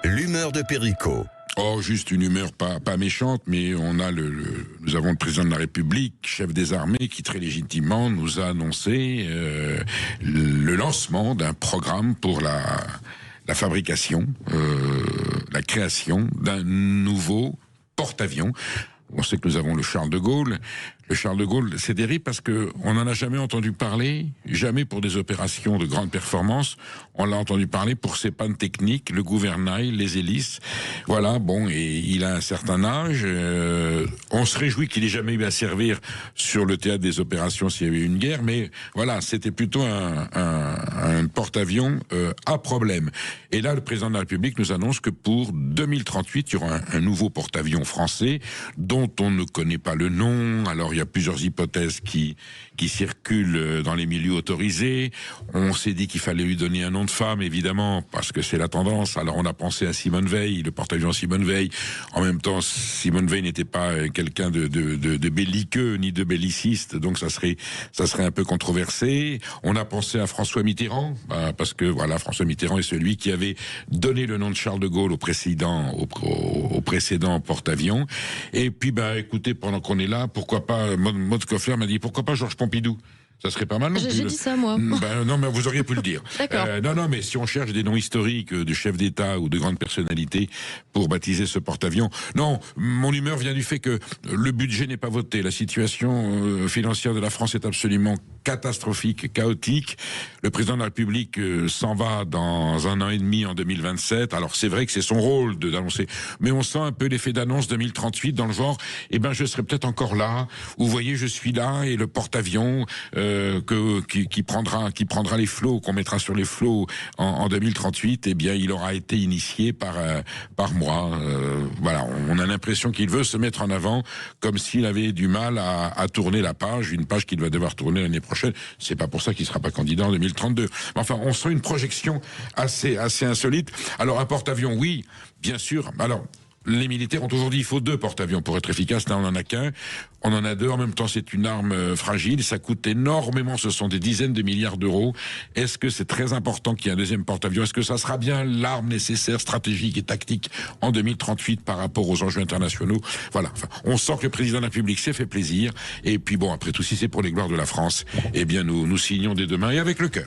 L'humeur de Perico. Oh, juste une humeur pas méchante, mais on a nous avons le président de la République, chef des armées, qui très légitimement nous a annoncé le lancement d'un programme pour la fabrication, la création d'un nouveau porte-avions. On sait que nous avons le Charles de Gaulle. Le Charles de Gaulle, c'est terrible parce que on n'en a jamais entendu parler, jamais pour des opérations de grande performance. On l'a entendu parler pour ses pannes techniques, le gouvernail, les hélices. Voilà, bon, et il a un certain âge. On se réjouit qu'il ait jamais eu à servir sur le théâtre des opérations s'il y avait eu une guerre, mais voilà, c'était plutôt un porte-avions à problème. Et là, le président de la République nous annonce que pour 2038, il y aura un nouveau porte-avions français dont on ne connaît pas le nom. Alors, il y a plusieurs hypothèses qui circulent dans les milieux autorisés. On s'est dit qu'il fallait lui donner un nom de femme, évidemment, parce que c'est la tendance. Alors, on a pensé à Simone Veil, le porte-avions Simone Veil. En même temps, Simone Veil n'était pas quelqu'un de belliqueux, ni de belliciste, donc ça serait un peu controversé. On a pensé à François Mitterrand, parce que, voilà, François Mitterrand est celui qui avait donné le nom de Charles de Gaulle au précédent porte-avions. Et puis, écoutez, pendant qu'on est là, pourquoi pas, Maud Koffler m'a dit, pourquoi pas Georges Pompidou? Ça serait pas mal non plus. J'ai dit ça, moi. Non, mais vous auriez pu le dire. D'accord. Non, mais si on cherche des noms historiques de chefs d'État ou de grandes personnalités pour baptiser ce porte-avions, non, mon humeur vient du fait que le budget n'est pas voté. La situation financière de la France est absolument catastrophique, chaotique. Le président de la République s'en va dans 1 an et demi, en 2027. Alors c'est vrai que c'est son rôle d'annoncer, mais on sent un peu l'effet d'annonce 2038 dans le genre, je serai peut-être encore là. Vous voyez, je suis là et le porte-avions qui prendra les flots, qu'on mettra sur les flots en 2038, il aura été initié par moi. Voilà, on a l'impression qu'il veut se mettre en avant comme s'il avait du mal à tourner la page, une page qu'il va devoir tourner l'année prochaine. C'est pas pour ça qu'il sera pas candidat en 2032. Enfin, on sent une projection assez insolite. Alors, un porte-avions, oui, bien sûr. Alors, les militaires ont toujours dit il faut 2 porte-avions pour être efficace. Là, on en a qu'un. On en a 2. En même temps, c'est une arme fragile. Ça coûte énormément. Ce sont des dizaines de milliards d'euros. Est-ce que c'est très important qu'il y ait un deuxième porte-avions? Est-ce que ça sera bien l'arme nécessaire, stratégique et tactique en 2038 par rapport aux enjeux internationaux? Voilà. Enfin, on sent que le président de la République s'est fait plaisir. Et puis bon, après tout, si c'est pour les gloires de la France, nous signons dès demain et avec le cœur.